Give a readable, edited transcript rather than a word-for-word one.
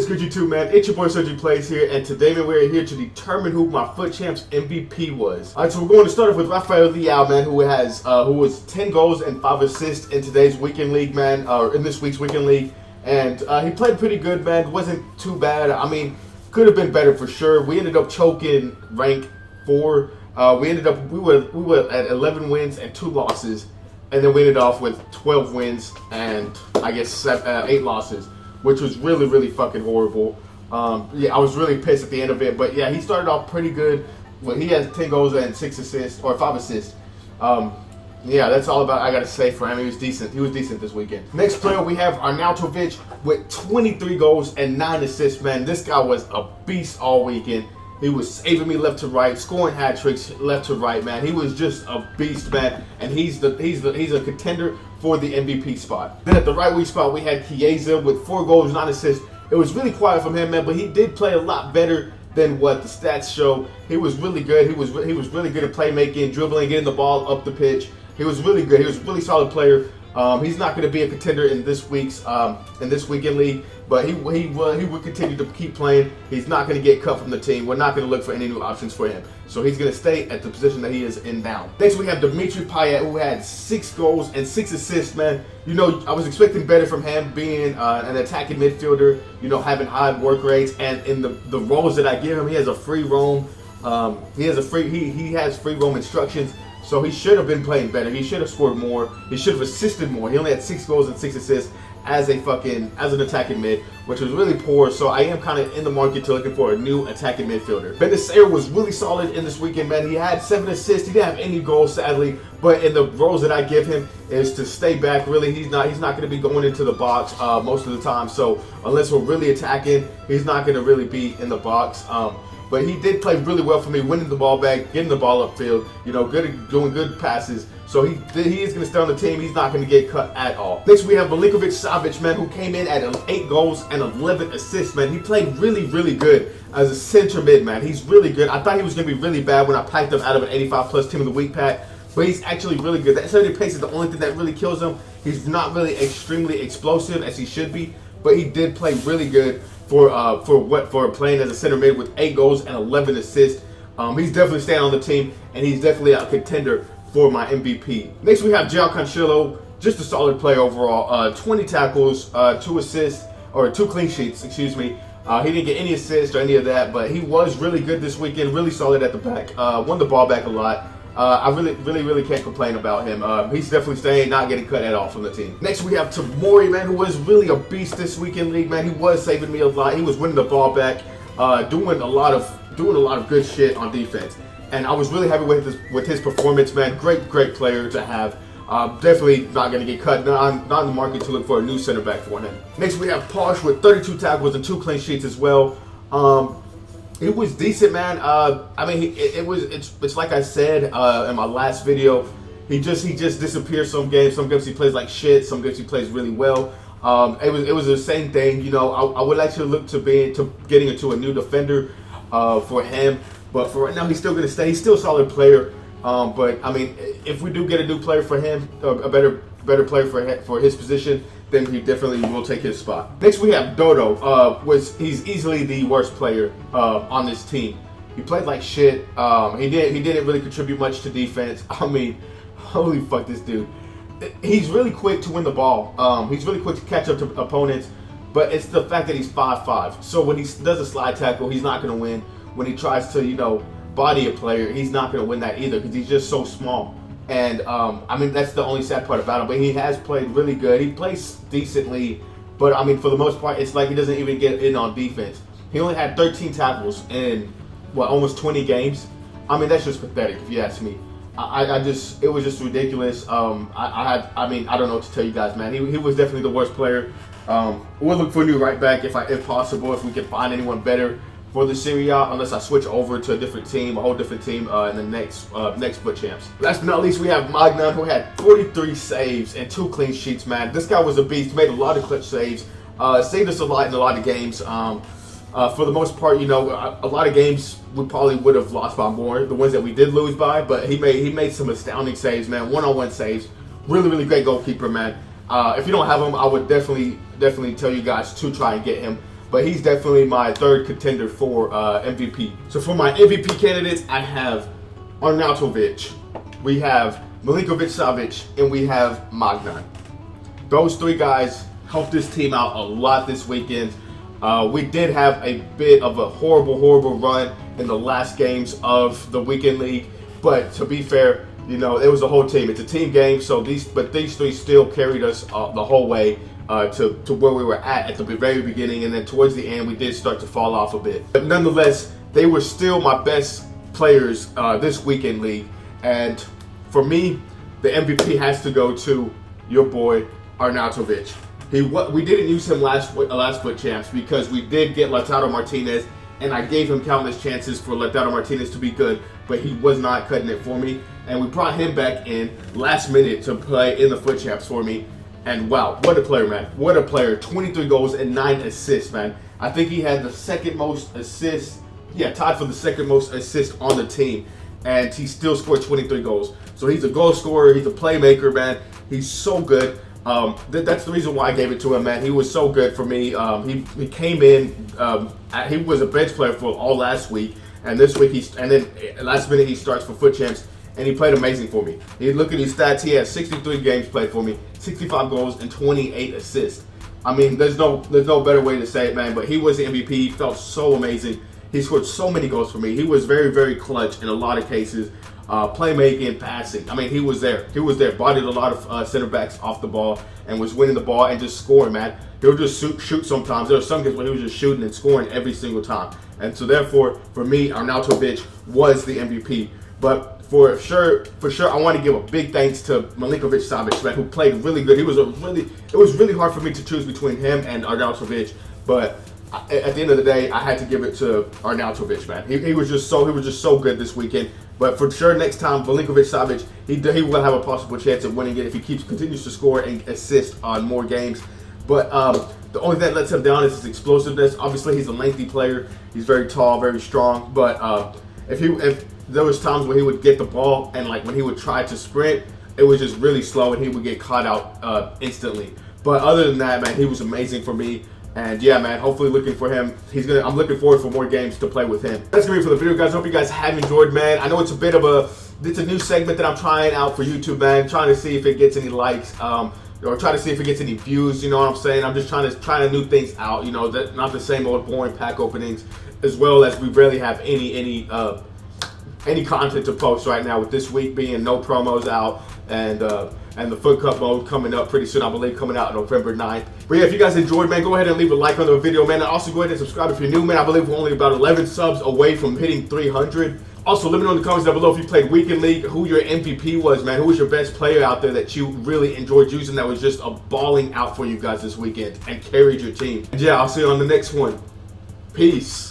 is good, YouTube, man? It's your boy Sergi Plays here, and today, man, we're here to determine who my Fut Champs MVP was. All right, so we're going to start off with Rafael Leao, man, who was 10 goals and 5 assists in today's weekend league, man, or in this week's weekend league, and he played pretty good, man. Wasn't too bad. I mean, could have been better for sure. We ended up choking rank 4. We were at 11 wins and 2 losses, and then we ended off with 12 wins and I guess 8 losses, which was really, really fucking horrible. Yeah, I was really pissed at the end of it. But yeah, he started off pretty good. Well, he has 10 goals and 6 assists, or 5 assists. Yeah, that's all I gotta say for him. He was decent. He was decent this weekend. Next player, we have Arnautovic with 23 goals and 9 assists, man. This guy was a beast all weekend. He was saving me left to right, scoring hat tricks left to right, man. He was just a beast, man. And he's a contender for the MVP spot. Then at the right wing spot, we had Chiesa with 4 goals, 9 assists. It was really quiet from him, man, but he did play a lot better than what the stats show. He was really good. He was really good at playmaking, dribbling, getting the ball up the pitch. He was really good. He was a really solid player. He's not going to be a contender in this weekend league, but he would continue to keep playing. He's not going to get cut from the team. We're not going to look for any new options for him. So he's going to stay at the position that he is in now. Next, we have Dimitri Payet, who had 6 goals and 6 assists, man. You know, I was expecting better from him, being an attacking midfielder, you know, having high work rates, and in the roles that I give him, he has a free roam. He has free roam instructions. So he should have been playing better. He should have scored more. He should have assisted more. He only had 6 goals and 6 assists as an attacking mid, which was really poor. So I am kind of in the market to looking for a new attacking midfielder. Benacer was really solid in this weekend, man. He had 7 assists. He didn't have any goals, sadly. But in the roles that I give him is to stay back. Really, he's not going to be going into the box most of the time. So unless we're really attacking, he's not going to really be in the box. But he did play really well for me, winning the ball back, getting the ball upfield, you know, doing good passes. So he is going to stay on the team. He's not going to get cut at all. Next, we have Milinkovic-Savic, man, who came in at 8 goals and 11 assists, man. He played really, really good as a center mid, man. He's really good. I thought he was going to be really bad when I packed him out of an 85-plus Team of the Week pack, but he's actually really good. That 70 pace is the only thing that really kills him. He's not really extremely explosive as he should be, but he did play really good for playing as a center mid with 8 goals and 11 assists. He's definitely staying on the team, and he's definitely a contender for my MVP. Next, we have João Cancelo, just a solid player overall. 20 tackles, 2 assists, or 2 clean sheets, excuse me. He didn't get any assists or any of that, but he was really good this weekend, really solid at the back. Won the ball back a lot. I really can't complain about him. He's definitely staying, not getting cut at all from the team. Next, we have Tomori, man, who was really a beast this weekend league, man. He was saving me a lot. He was winning the ball back, doing a lot of good shit on defense. And I was really happy with his performance, man. Great player to have. Definitely not going to get cut. Not in the market to look for a new center back for him. Next, we have Posh with 32 tackles and 2 clean sheets as well. It was decent, man. I mean, it's like I said in my last video. He just disappears some games. Some games he plays like shit. Some games he plays really well. It was the same thing. You know, I would actually look to getting into a new defender for him. But for right now, he's still going to stay. He's still a solid player. But I mean, if we do get a new player for him, a better player for his position, then he definitely will take his spot. Next, we have Dodo. He's easily the worst player on this team. He played like shit. He didn't really contribute much to defense. I mean, holy fuck, this dude. He's really quick to win the ball. He's really quick to catch up to opponents. But it's the fact that he's 5'5". So when he does a slide tackle, he's not going to win. When he tries to, you know, body a player, he's not going to win that either because he's just so small. And I mean, that's the only sad part about him. But he has played really good. He plays decently, but I mean, for the most part, it's like he doesn't even get in on defense. He only had 13 tackles in almost 20 games. I mean, that's just pathetic if you ask me. It was just ridiculous. I mean, I don't know what to tell you guys, man. He was definitely the worst player. We'll look for a new right back if possible, if we can find anyone better for the Serie A, unless I switch over to a different team, a whole different team in the next Fut Champs. Last but not least, we have Magnan, who had 43 saves and 2 clean sheets, man. This guy was a beast, made a lot of clutch saves, saved us a lot in a lot of games. For the most part, you know, a lot of games we probably would have lost by more, the ones that we did lose by, but he made some astounding saves, man, one-on-one saves. Really great goalkeeper, man. If you don't have him, I would definitely tell you guys to try and get him. but he's definitely my third contender for MVP. So for my MVP candidates, I have Arnautovic, we have Milinkovic-Savic, and we have Magnan. Those three guys helped this team out a lot this weekend. We did have a bit of a horrible run in the last games of the weekend league, but to be fair, you know, it was the whole team. It's a team game, so these three still carried us the whole way to where we were at the very beginning, and then towards the end we did start to fall off a bit. But nonetheless, they were still my best players this weekend league, and for me, the MVP has to go to your boy Arnautovic. We didn't use him last Fut Champs because we did get Lautaro Martinez, and I gave him countless chances for Lautaro Martinez to be good, but he was not cutting it for me. And we brought him back in last minute to play in the Fut Champs for me. And wow, what a player, man. What a player. 23 goals and 9 assists, man. I think he had the second most assists. Yeah, tied for the second most assists on the team. And he still scored 23 goals. So he's a goal scorer. He's a playmaker, man. He's so good. That's the reason why I gave it to him, man. He was so good for me. He came in. He was a bench player for all last week, and this week then last minute he starts for Fut Champs, and he played amazing for me. You look at his stats. He has 63 games played for me, 65 goals and 28 assists. I mean, there's no better way to say it, man. But he was the MVP. He felt so amazing. He scored so many goals for me. He was very clutch in a lot of cases. Playmaking, passing. I mean, he was there. He was there. Bodied a lot of center backs off the ball and was winning the ball and just scoring, man. He'll just shoot sometimes. There were some games where he was just shooting and scoring every single time. And so therefore, for me, Arnautovic was the MVP. But for sure, I want to give a big thanks to Milinkovic-Savic, man, who played really good. It was really hard for me to choose between him and Arnautovic, but at the end of the day, I had to give it to Arnautovic, man. He was just so good this weekend. But for sure, next time, Milinkovic-Savic, he will have a possible chance at winning it if he continues to score and assist on more games. But the only thing that lets him down is his explosiveness. Obviously, he's a lengthy player. He's very tall, very strong. But if there was times when he would get the ball and like when he would try to sprint, it was just really slow and he would get caught out instantly. But other than that, man, he was amazing for me. And yeah, man, hopefully looking for him. I'm looking forward for more games to play with him. That's gonna be it for the video, guys. Hope you guys have enjoyed, man. I know it's a new segment that I'm trying out for YouTube, man. Trying to see if it gets any likes, or try to see if it gets any views. You know what I'm saying? I'm just trying to new things out. You know, not the same old boring pack openings, as well as we rarely have any content to post right now. With this week being no promos out and the Fut Cup mode coming up pretty soon, I believe, coming out on November 9th. But yeah, if you guys enjoyed, man, go ahead and leave a like on the video, man. And also go ahead and subscribe if you're new, man. I believe we're only about 11 subs away from hitting 300. Also, let me know in the comments down below if you played Weekend League, who your MVP was, man. Who was your best player out there that you really enjoyed using that was just a balling out for you guys this weekend and carried your team. And yeah, I'll see you on the next one. Peace.